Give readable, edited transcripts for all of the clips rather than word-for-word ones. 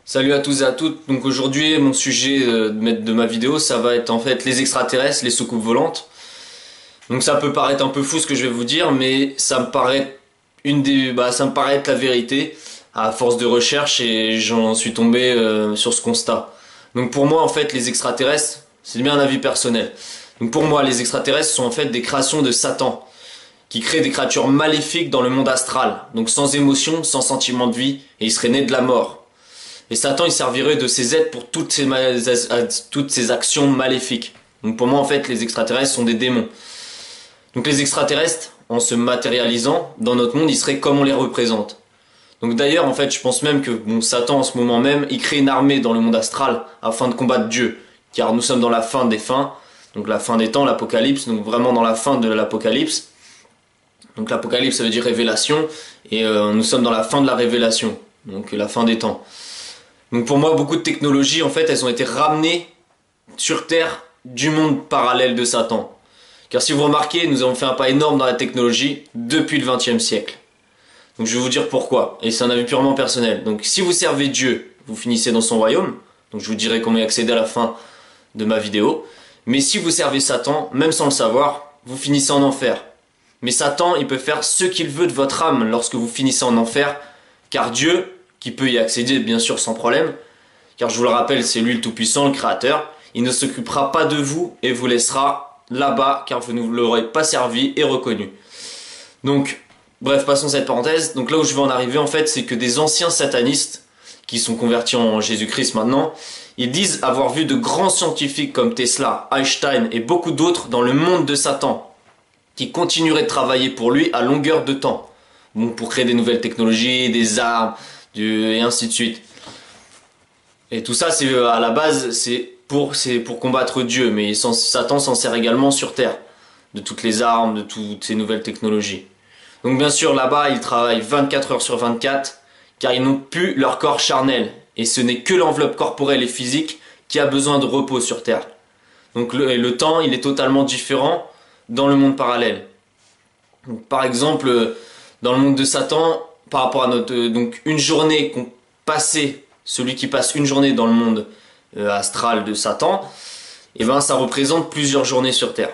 Salut à tous et à toutes. Donc aujourd'hui, mon sujet de ma vidéo, ça va être en fait les extraterrestres, les soucoupes volantes. Donc ça peut paraître un peu fou ce que je vais vous dire, mais ça me paraît ça me paraît être la vérité à force de recherche et j'en suis tombé sur ce constat. Donc pour moi, en fait, les extraterrestres, c'est bien un avis personnel. Donc pour moi, les extraterrestres sont en fait des créations de Satan, qui crée des créatures maléfiques dans le monde astral, donc sans émotion, sans sentiment de vie, et ils seraient nés de la mort. Et Satan, il servirait de ses aides pour toutes ces actions maléfiques. Donc pour moi, en fait, les extraterrestres sont des démons. Donc les extraterrestres, en se matérialisant dans notre monde, ils seraient comme on les représente. Donc d'ailleurs, en fait, je pense même que Satan, en ce moment même, il crée une armée dans le monde astral afin de combattre Dieu. Car nous sommes dans la fin des fins, donc la fin des temps, l'apocalypse, donc vraiment dans la fin de l'apocalypse. Donc l'apocalypse, ça veut dire révélation, et nous sommes dans la fin de la révélation, donc la fin des temps. Donc pour moi, beaucoup de technologies, en fait, elles ont été ramenées sur Terre du monde parallèle de Satan. Car si vous remarquez, nous avons fait un pas énorme dans la technologie depuis le XXe siècle. Donc je vais vous dire pourquoi, et c'est un avis purement personnel. Donc si vous servez Dieu, vous finissez dans son royaume, donc je vous dirai comment y accéder à la fin de ma vidéo. Mais si vous servez Satan, même sans le savoir, vous finissez en enfer. Mais Satan, il peut faire ce qu'il veut de votre âme lorsque vous finissez en enfer, car Dieu, qui peut y accéder bien sûr sans problème, car je vous le rappelle, c'est lui le Tout-Puissant, le Créateur, il ne s'occupera pas de vous et vous laissera là-bas, car vous ne l'aurez pas servi et reconnu. Donc, bref, passons cette parenthèse. Donc là où je veux en arriver, en fait, c'est que des anciens satanistes, qui sont convertis en Jésus-Christ maintenant, ils disent avoir vu de grands scientifiques comme Tesla, Einstein et beaucoup d'autres dans le monde de Satan, qui continueraient de travailler pour lui à longueur de temps. Bon, pour créer des nouvelles technologies, des armes, et ainsi de suite. Et tout ça, c'est à la base, c'est pour combattre Dieu, mais Satan s'en sert également sur Terre, de toutes les armes, de toutes ces nouvelles technologies. Donc bien sûr, là-bas, ils travaillent 24 heures sur 24, car ils n'ont plus leur corps charnel, et ce n'est que l'enveloppe corporelle et physique qui a besoin de repos sur Terre. Donc le temps, il est totalement différent dans le monde parallèle. Donc, par exemple, dans le monde de Satan, par rapport à donc une journée qu'on passait, celui qui passe une journée dans le monde astral de Satan, et ben ça représente plusieurs journées sur Terre.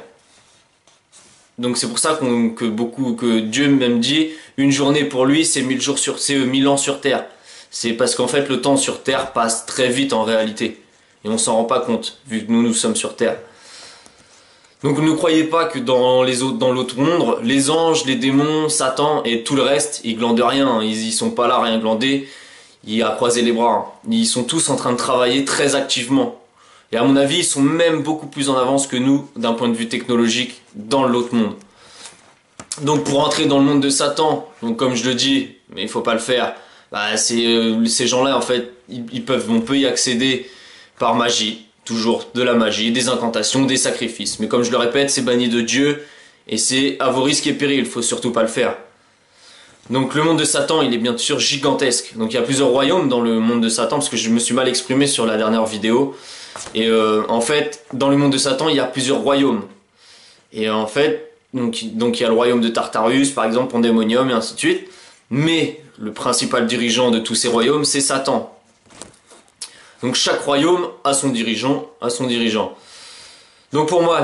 Donc c'est pour ça que Dieu même dit une journée pour lui c'est 1000 ans sur Terre. C'est parce qu'en fait le temps sur Terre passe très vite en réalité et on s'en rend pas compte vu que nous sommes sur Terre. Donc ne croyez pas que dans l'autre monde, les anges, les démons, Satan et tout le reste, ils glandent rien, ils sont pas là rien glander, ils à croiser les bras. Ils sont tous en train de travailler très activement. Et à mon avis, ils sont même beaucoup plus en avance que nous d'un point de vue technologique dans l'autre monde. Donc pour entrer dans le monde de Satan, donc comme je le dis, mais il faut pas le faire, ces gens-là en fait, on peut y accéder par magie. Toujours de la magie, des incantations, des sacrifices. Mais comme je le répète, c'est banni de Dieu et c'est à vos risques et périls, il faut surtout pas le faire. Donc le monde de Satan, il est bien sûr gigantesque. Donc il y a plusieurs royaumes dans le monde de Satan, parce que je me suis mal exprimé sur la dernière vidéo. Et en fait, dans le monde de Satan, il y a plusieurs royaumes. Et en fait, donc il y a le royaume de Tartarus, par exemple, Pandémonium et ainsi de suite. Mais le principal dirigeant de tous ces royaumes, c'est Satan. Donc chaque royaume a son dirigeant, Donc pour moi,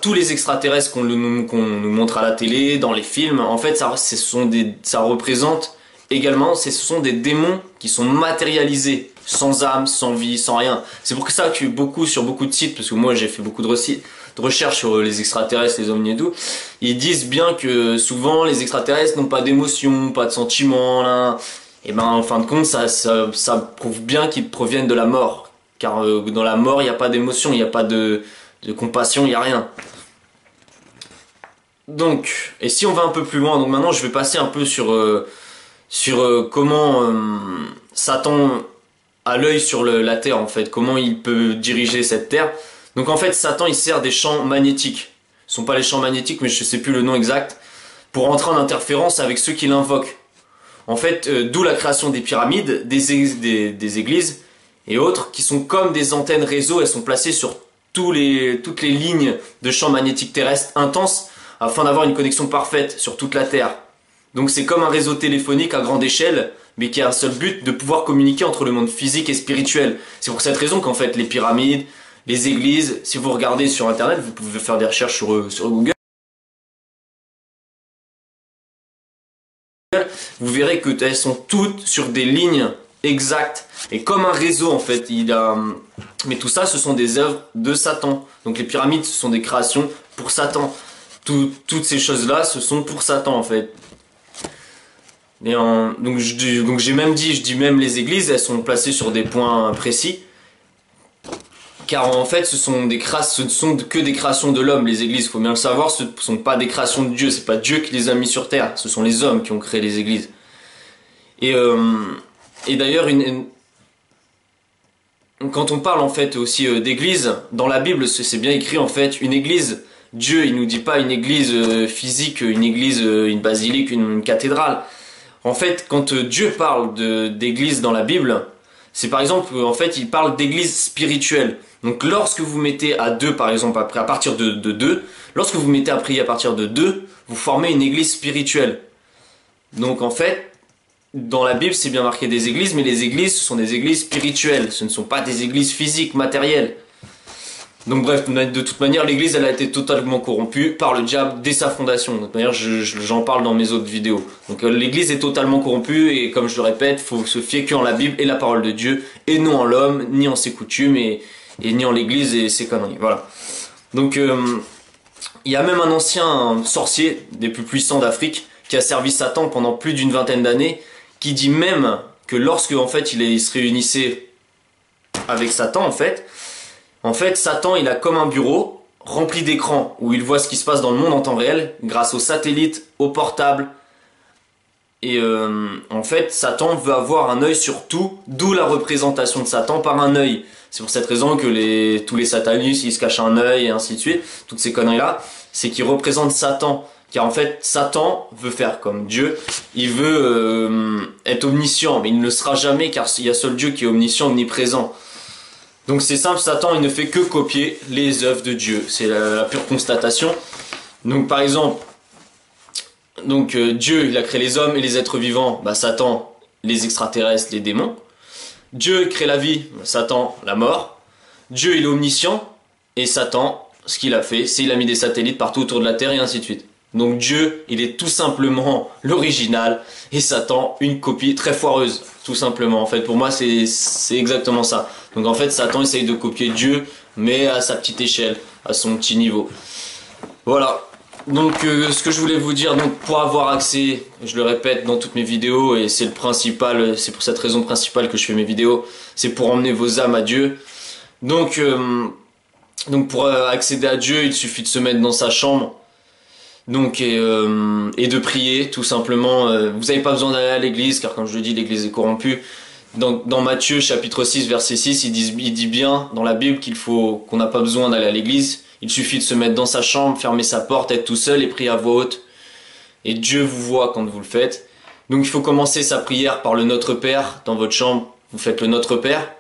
tous les extraterrestres qu'on nous montre à la télé, dans les films, en fait, ça représente également, ce sont des démons qui sont matérialisés, sans âme, sans vie, sans rien. C'est pour ça que sur beaucoup de sites, parce que moi j'ai fait beaucoup de recherches sur les extraterrestres, les ovnis et tout, ils disent bien que souvent les extraterrestres n'ont pas d'émotion, pas de sentiments, là. Et ben en fin de compte ça prouve bien qu'ils proviennent de la mort, car dans la mort il n'y a pas d'émotion, il n'y a pas de compassion, il n'y a rien. Donc, et si on va un peu plus loin, donc maintenant je vais passer un peu sur comment Satan a l'œil sur la Terre en fait, comment il peut diriger cette Terre. Donc en fait Satan il sert des champs magnétiques, ce sont pas les champs magnétiques mais je sais plus le nom exact, pour entrer en interférence avec ceux qui l'invoquent. En fait, d'où la création des pyramides, des églises et autres, qui sont comme des antennes réseau, elles sont placées sur toutes les lignes de champs magnétiques terrestres intenses, afin d'avoir une connexion parfaite sur toute la Terre. Donc c'est comme un réseau téléphonique à grande échelle, mais qui a un seul but, de pouvoir communiquer entre le monde physique et spirituel. C'est pour cette raison qu'en fait les pyramides, les églises, si vous regardez sur internet, vous pouvez faire des recherches sur Google, vous verrez que elles sont toutes sur des lignes exactes et comme un réseau en fait. Mais tout ça, ce sont des œuvres de Satan. Donc les pyramides, ce sont des créations pour Satan. Toutes ces choses-là, ce sont pour Satan en fait. Donc j'ai même dit, je dis même les églises, elles sont placées sur des points précis. Car en fait, ce ne sont que des créations de l'homme, les églises. Il faut bien le savoir, ce ne sont pas des créations de Dieu. C'est pas Dieu qui les a mis sur terre. Ce sont les hommes qui ont créé les églises. Et d'ailleurs, quand on parle en fait aussi d'église, dans la Bible, c'est bien écrit en fait, une église. Dieu, il nous dit pas une église physique, une église, une basilique, une cathédrale. En fait, quand Dieu parle d'église dans la Bible, c'est par exemple, en fait, il parle d'église spirituelle. Donc lorsque vous mettez à deux, par exemple, à partir de deux, lorsque vous mettez à prier à partir de deux, vous formez une église spirituelle. Donc en fait, dans la Bible, c'est bien marqué des églises, mais les églises, ce sont des églises spirituelles. Ce ne sont pas des églises physiques, matérielles. Donc bref, de toute manière, l'église, elle a été totalement corrompue par le diable dès sa fondation. De toute manière, j'en parle dans mes autres vidéos. Donc l'église est totalement corrompue et comme je le répète, il faut se fier qu'en la Bible et la parole de Dieu et non en l'homme, ni en ses coutumes et ni en l'église et ses conneries. Voilà. Donc il y a même un ancien sorcier des plus puissants d'Afrique qui a servi Satan pendant plus d'une vingtaine d'années, qui dit même que lorsque en fait il se réunissait avec Satan en fait, Satan, il a comme un bureau rempli d'écrans où il voit ce qui se passe dans le monde en temps réel grâce aux satellites, aux portables. Et en fait, Satan veut avoir un œil sur tout, d'où la représentation de Satan par un œil. C'est pour cette raison que tous les satanistes, ils se cachent un œil et ainsi de suite. Toutes ces conneries-là, c'est qu'ils représentent Satan. Car en fait, Satan veut faire comme Dieu. Il veut être omniscient, mais il ne le sera jamais car il y a seul Dieu qui est omniscient, omniprésent. Donc c'est simple, Satan il ne fait que copier les œuvres de Dieu, c'est la pure constatation. Donc par exemple, Dieu il a créé les hommes et les êtres vivants, Satan les extraterrestres, les démons. Dieu crée la vie, Satan la mort. Dieu il est omniscient et Satan ce qu'il a fait c'est il a mis des satellites partout autour de la terre et ainsi de suite. Donc Dieu il est tout simplement l'original et Satan une copie très foireuse. Tout simplement, en fait, pour moi, c'est exactement ça. Donc en fait, Satan essaye de copier Dieu, mais à sa petite échelle, à son petit niveau. Voilà. Donc ce que je voulais vous dire, donc pour avoir accès, je le répète dans toutes mes vidéos, et c'est le principal, c'est pour cette raison principale que je fais mes vidéos, c'est pour emmener vos âmes à Dieu. Donc pour accéder à Dieu, il suffit de se mettre dans sa chambre. Donc et de prier tout simplement. Vous n'avez pas besoin d'aller à l'église car comme je le dis l'église est corrompue. Dans Matthieu chapitre 6 verset 6 il dit bien dans la Bible qu'on n'a pas besoin d'aller à l'église. Il suffit de se mettre dans sa chambre, fermer sa porte, être tout seul et prier à voix haute. Et Dieu vous voit quand vous le faites. Donc il faut commencer sa prière par le Notre Père dans votre chambre. Vous faites le Notre Père.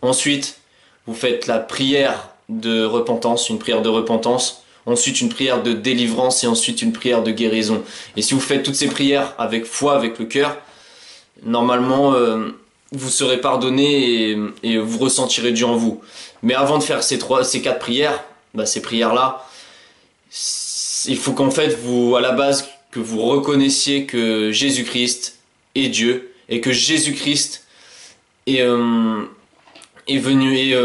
Ensuite vous faites la prière de repentance, une prière de repentance. Ensuite une prière de délivrance et ensuite une prière de guérison. Et si vous faites toutes ces prières avec foi, avec le cœur, normalement vous serez pardonné et vous ressentirez Dieu en vous. Mais avant de faire ces 4 prières, ces prières-là, il faut qu'en fait à la base, que vous reconnaissiez que Jésus-Christ est Dieu et que Jésus-Christ est venu et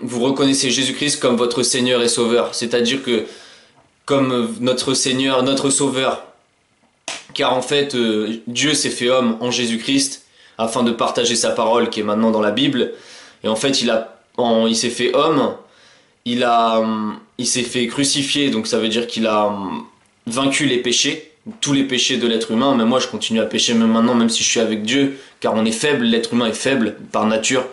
vous reconnaissez Jésus-Christ comme votre Seigneur et Sauveur. C'est-à-dire que comme notre Seigneur, notre Sauveur. Car en fait, Dieu s'est fait homme en Jésus-Christ afin de partager sa parole qui est maintenant dans la Bible. Et en fait, il s'est fait homme, il s'est fait crucifier, donc ça veut dire qu'il a vaincu les péchés, tous les péchés de l'être humain. Même moi, je continue à pécher même maintenant, même si je suis avec Dieu, car on est faible, l'être humain est faible par nature.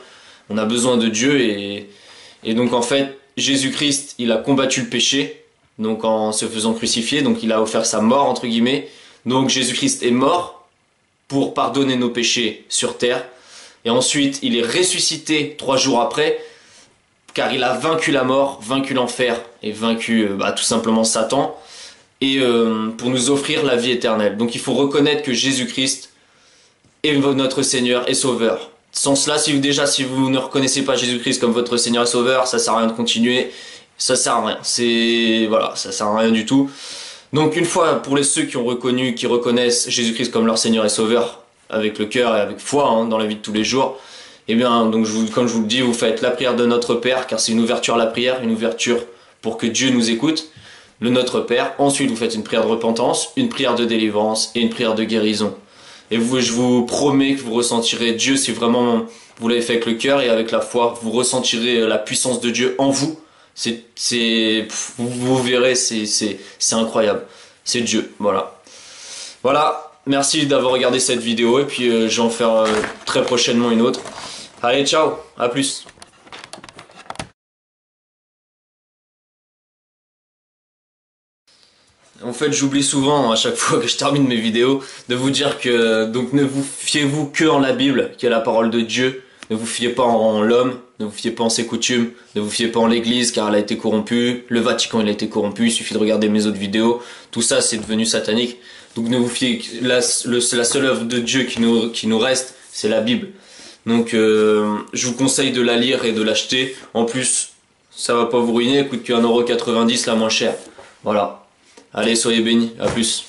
On a besoin de Dieu et donc en fait, Jésus-Christ, il a combattu le péché. Donc en se faisant crucifier, donc il a offert sa mort entre guillemets. Donc Jésus-Christ est mort pour pardonner nos péchés sur terre. Et ensuite il est ressuscité 3 jours après, car il a vaincu la mort, vaincu l'enfer et vaincu tout simplement Satan. Et pour nous offrir la vie éternelle. Donc il faut reconnaître que Jésus-Christ est notre Seigneur et Sauveur. Sans cela, si vous ne reconnaissez pas Jésus-Christ comme votre Seigneur et Sauveur, ça sert à rien de continuer, ça sert à rien. Voilà, ça sert à rien du tout. Donc une fois, pour ceux qui reconnaissent Jésus-Christ comme leur Seigneur et Sauveur, avec le cœur et avec foi hein, dans la vie de tous les jours, eh bien, donc comme je vous le dis, vous faites la prière de Notre Père, car c'est une ouverture à la prière, une ouverture pour que Dieu nous écoute, le Notre Père. Ensuite, vous faites une prière de repentance, une prière de délivrance et une prière de guérison. Et je vous promets que vous ressentirez Dieu si vraiment vous l'avez fait avec le cœur et avec la foi, vous ressentirez la puissance de Dieu en vous. Vous verrez, c'est incroyable. C'est Dieu, voilà. Voilà, merci d'avoir regardé cette vidéo et puis je vais en faire très prochainement une autre. Allez, ciao, à plus. En fait, j'oublie souvent, à chaque fois que je termine mes vidéos, de vous dire que, donc ne vous fiez-vous que en la Bible, qui est la parole de Dieu. Ne vous fiez pas en l'homme, ne vous fiez pas en ses coutumes, ne vous fiez pas en l'église, car elle a été corrompue. Le Vatican, il a été corrompu, il suffit de regarder mes autres vidéos. Tout ça, c'est devenu satanique. Donc ne vous fiez, la seule œuvre de Dieu qui nous reste, c'est la Bible. Donc je vous conseille de la lire et de l'acheter. En plus, ça va pas vous ruiner, elle coûte que 1,90 € la moins chère. Voilà. Allez, soyez bénis, à plus.